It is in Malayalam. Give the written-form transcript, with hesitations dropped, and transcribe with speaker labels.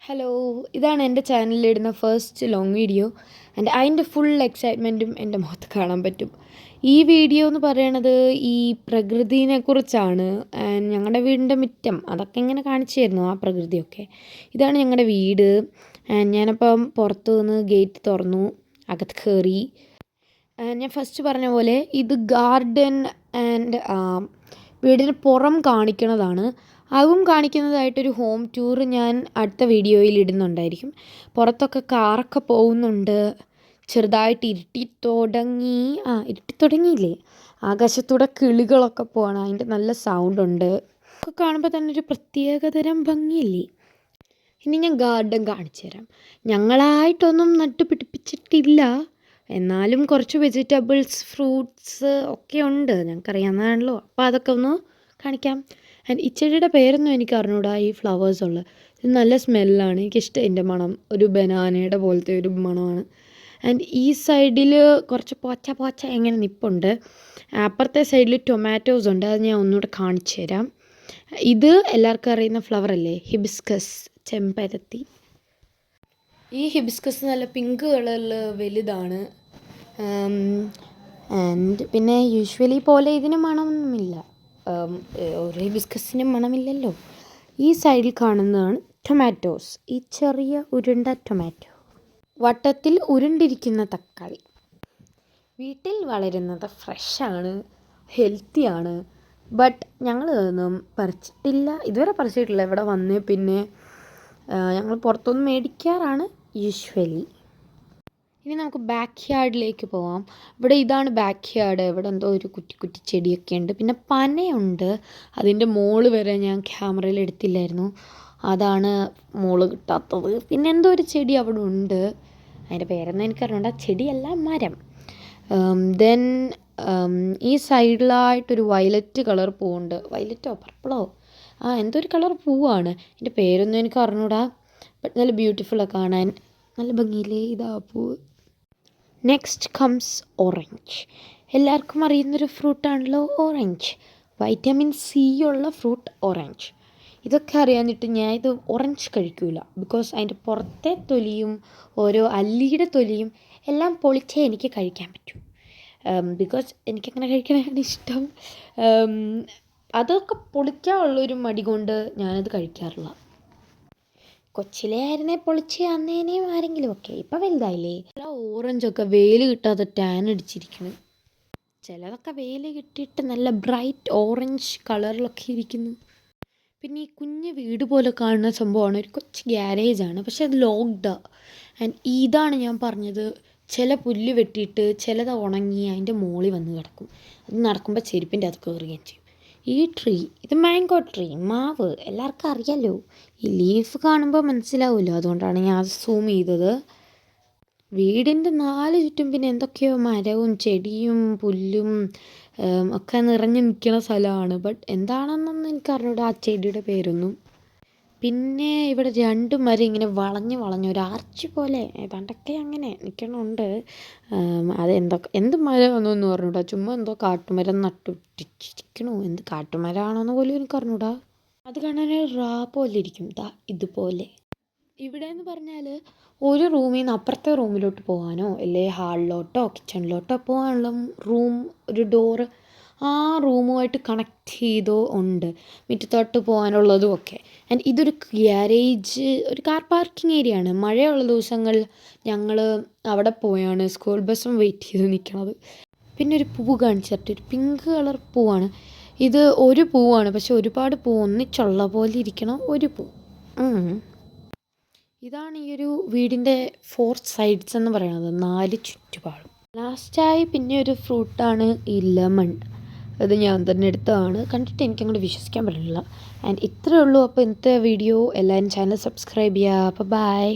Speaker 1: ഹലോ, ഇതാണ് എൻ്റെ ചാനലിലിടുന്ന ഫസ്റ്റ് ലോങ് വീഡിയോ. ആൻഡ് അതിൻ്റെ ഫുൾ എക്സൈറ്റ്മെൻറ്റും എൻ്റെ മുഖത്ത് കാണാൻ പറ്റും. ഈ വീഡിയോ എന്ന് പറയണത് ഈ പ്രകൃതിനെ കുറിച്ചാണ്. ആൻഡ് ഞങ്ങളുടെ വീടിൻ്റെ മുറ്റം അതൊക്കെ ഇങ്ങനെ കാണിച്ചു തരുന്നു, ആ പ്രകൃതിയൊക്കെ. ഇതാണ് ഞങ്ങളുടെ വീട്. ആൻഡ് ഞാനപ്പം പുറത്തു നിന്ന് ഗേറ്റ് തുറന്നു, അകത്ത് കയറി. ഞാൻ ഫസ്റ്റ് പറഞ്ഞ പോലെ ഇത് ഗാർഡൻ ആൻഡ് വീടിന് പുറം കാണിക്കുന്നതാണ്. അതും കാണിക്കുന്നതായിട്ടൊരു ഹോം ടൂർ ഞാൻ അടുത്ത വീഡിയോയിൽ ഇടുന്നുണ്ടായിരിക്കും. പുറത്തൊക്കെ കാറൊക്കെ പോകുന്നുണ്ട്. ചെറുതായിട്ട് ഇരുട്ടി തുടങ്ങിയില്ലേ, ആകാശത്തൂടെ കിളികളൊക്കെ പോകണം, അതിൻ്റെ നല്ല സൗണ്ടുണ്ട്. ഒക്കെ കാണുമ്പോൾ തന്നെ ഒരു പ്രത്യേകതരം ഭംഗിയില്ലേ. ഇനി ഞാൻ ഗാർഡൻ കാണിച്ചു തരാം. ഞങ്ങളായിട്ടൊന്നും നട്ടുപിടിപ്പിച്ചിട്ടില്ല, എന്നാലും കുറച്ച് വെജിറ്റബിൾസ്, ഫ്രൂട്ട്സ് ഒക്കെ ഉണ്ട്, ഞങ്ങൾക്കറിയാവുന്നതാണല്ലോ. അപ്പോൾ അതൊക്കെ ഒന്ന് കാണിക്കാം. ആൻഡ് ഈ ചെടിയുടെ പേരൊന്നും എനിക്ക് അറിഞ്ഞൂടാ, ഈ ഫ്ലവേഴ്സ് ഉള്ളത്. ഇത് നല്ല സ്മെല്ലാണ്, എനിക്കിഷ്ടം ഇതിൻ്റെ മണം. ഒരു ബനാനയുടെ പോലത്തെ ഒരു മണമാണ്. ആൻഡ് ഈ സൈഡിൽ കുറച്ച് പോച്ച എങ്ങനെ നിൽപ്പുണ്ട്. അപ്പുറത്തെ സൈഡിൽ ടൊമാറ്റോസ് ഉണ്ട്, അത് ഞാൻ ഒന്നുകൂടെ കാണിച്ചു തരാം. ഇത് എല്ലാവർക്കും അറിയുന്ന ഫ്ലവർ അല്ലേ, ഹിബിസ്കസ്, ചെമ്പരത്തി. ഈ ഹിബിസ്കസ് നല്ല പിങ്ക് കളറിൽ വലുതാണ്. ആൻഡ് പിന്നെ യൂഷ്വലി പോലെ ഇതിന് മണമൊന്നുമില്ല, ഒരു ഹിബിസ്കസിന് മണമില്ലല്ലോ. ഈ സൈഡിൽ കാണുന്നതാണ് ടൊമാറ്റോസ്, ഈ ചെറിയ ഉരുണ്ട ടൊമാറ്റോ, വട്ടത്തിൽ ഉരുണ്ടിരിക്കുന്ന തക്കാളി. വീട്ടിൽ വളരുന്നത് ഫ്രഷാണ്, ഹെൽത്തിയാണ്. ബട്ട് ഞങ്ങൾ ഇതൊന്നും പറിച്ചിട്ടില്ല, ഇതുവരെ പറിച്ചിട്ടില്ല. ഇവിടെ വന്ന് പിന്നെ ഞങ്ങൾ പുറത്തുനിന്ന് മേടിക്കാറാണ് യൂഷ്വലി. ഇനി നമുക്ക് ബാക്ക് യാർഡിലേക്ക് പോവാം. ഇതാണ് ബാക്ക് യാർഡ്. ഇവിടെ എന്തോ ഒരു കുറ്റി ചെടിയൊക്കെ ഉണ്ട്. പിന്നെ പനയുണ്ട്, അതിൻ്റെ മോള് വരെ ഞാൻ ക്യാമറയിൽ എടുത്തില്ലായിരുന്നു, അതാണ് മോള് കിട്ടാത്തത്. പിന്നെ എന്തോ ഒരു ചെടി അവിടെ ഉണ്ട്, അതിൻ്റെ പേരൊന്നും എനിക്കറിയണ്ട. ചെടിയല്ല, മരം. ദെൻ ഈ സൈഡിലായിട്ടൊരു വയലറ്റ് കളർ പൂവുണ്ട്. വയലറ്റോ പർപ്പിളോ എന്തോ ഒരു കളർ പൂവാണ്, എൻ്റെ പേരൊന്നും എനിക്ക് അറിഞ്ഞൂടാ. ബട്ട് നല്ല ബ്യൂട്ടിഫുള്ളാണ് കാണാൻ, നല്ല ഭംഗിയില്ലേ ഇതാ പൂവ്. Next comes orange. എല്ലാവർക്കും അറിയുന്നൊരു ഫ്രൂട്ടാണല്ലോ ഓറഞ്ച്. വൈറ്റമിൻ സി ഉള്ള ഫ്രൂട്ട് ഓറഞ്ച്. ഇതൊക്കെ അറിയാഞ്ഞിട്ട് ഞാൻ ഇത് ഓറഞ്ച് കഴിക്കില്ല. ബിക്കോസ് അതിൻ്റെ പുറത്തെ തൊലിയും ഓരോ അല്ലിയുടെ തൊലിയും എല്ലാം പൊളിച്ചേ എനിക്ക് കഴിക്കാൻ പറ്റൂ. ബിക്കോസ് എനിക്കങ്ങനെ കഴിക്കാനാണ് ഇഷ്ടം. അതൊക്കെ പൊളിക്കാനുള്ളൊരു മടി കൊണ്ട് ഞാനത് കഴിക്കാറില്ല. കൊച്ചിലെ ആയിരുന്നേ പൊളിച്ച് അന്നേനെയും ആരെങ്കിലും ഒക്കെ, ഇപ്പം വലുതായില്ലേ. ഓറഞ്ചൊക്കെ വെയിൽ കിട്ടാതെ ടാൻ അടിച്ചിരിക്കുന്നു. ചിലതൊക്കെ വെയിൽ കിട്ടിയിട്ട് നല്ല ബ്രൈറ്റ് ഓറഞ്ച് കളറിലൊക്കെ ഇരിക്കുന്നു. പിന്നെ ഈ കുഞ്ഞ് വീട് പോലെ കാണുന്ന സംഭവമാണ്, ഒരു കൊച്ചു ഗ്യാരേജാണ്, പക്ഷെ അത് ലോക്ക്ഡാണ്. ആൻഡ് ഇതാണ് ഞാൻ പറഞ്ഞത്, ചില പുല്ല് വെട്ടിയിട്ട് ചിലത് ഉണങ്ങി അതിൻ്റെ മുകളിൽ വന്ന് കിടക്കും. അത് നടക്കുമ്പോൾ ചെരുപ്പിൻ്റെ അത് കയറുകയും ചെയ്യും. ഈ ട്രീ, ഇത് മാംഗോ ട്രീ, മാവ്, എല്ലാവർക്കും അറിയാമല്ലോ. ഈ ലീഫ് കാണുമ്പോൾ മനസ്സിലാവുമല്ലോ, അതുകൊണ്ടാണ് ഞാൻ സൂം ചെയ്തത്. വീടിൻ്റെ 4 ചുറ്റും പിന്നെ എന്തൊക്കെയോ മരവും ചെടിയും പുല്ലും ഒക്കെ നിറഞ്ഞു നിൽക്കുന്ന സ്ഥലമാണ്. ബട്ട് എന്താണെന്നൊന്നും എനിക്കറിഞ്ഞൂടാ ആ ചെടിയുടെ പേരൊന്നും. പിന്നെ ഇവിടെ 2 മരം ഇങ്ങനെ വളഞ്ഞ് ഒരു ആർച്ച് പോലെ ഏതാണ്ടൊക്കെ അങ്ങനെ നിൽക്കണുണ്ട്. എന്ത് മരമാണെന്നൊന്നും അറിഞ്ഞൂടാ, ചുമ്മാ എന്തോ കാട്ടുമരം നട്ടുപിടിച്ചിരിക്കണോ, എന്ത് കാട്ടുമരമാണോന്ന് പോലും എനിക്ക് അറിഞ്ഞൂടാ. അത് കാണാൻ റാ പോലെ ഇരിക്കും, ഇതുപോലെ. ഇവിടെ എന്ന് പറഞ്ഞാൽ ഒരു റൂമിൽ നിന്ന് അപ്പുറത്തെ റൂമിലോട്ട് പോകാനോ അല്ലെ ഹാളിലോട്ടോ കിച്ചണിലോട്ടോ പോകാനുള്ള റൂം, ഒരു ഡോറ് ആ റൂമുമായിട്ട് കണക്ട് ചെയ്തോ ഉണ്ട്, മുറ്റത്തോട്ട് പോകാനുള്ളതും ഒക്കെ. ആൻഡ് ഇതൊരു ഗ്യാരേജ്, ഒരു കാർ പാർക്കിംഗ് ഏരിയ ആണ്. മഴയുള്ള ദിവസങ്ങളിൽ ഞങ്ങൾ അവിടെ പോയാണ് സ്കൂൾ ബസ്സും വെയിറ്റ് ചെയ്ത് നിൽക്കണത്. പിന്നെ ഒരു പൂവ് കാണിച്ചിട്ട്, ഒരു പിങ്ക് കളർ പൂവാണ്. ഇത് ഒരു പൂവാണ്, പക്ഷെ ഒരുപാട് പൂ ഒന്നിച്ചുള്ള പോലെ ഇരിക്കണം ഒരു പൂ. ഇതാണ് ഈ ഒരു വീടിൻ്റെ 4 സൈഡ്സ് എന്ന് പറയുന്നത്, 4 ചുറ്റുപാടും. ലാസ്റ്റായി പിന്നെ ഒരു ഫ്രൂട്ടാണ് ഈ ലെമൺ. അത് ഞാൻ തന്നെ എടുത്തതാണ്, കണ്ടിട്ട് എനിക്കങ്ങോട്ട് വിശ്വസിക്കാൻ പറ്റില്ല. ആൻഡ് ഇത്രയേ ഉള്ളൂ. അപ്പോൾ ഇന്നത്തെ വീഡിയോ. എല്ലാവരും ചാനൽ സബ്സ്ക്രൈബ് ചെയ്യുക. അപ്പോൾ ബൈ.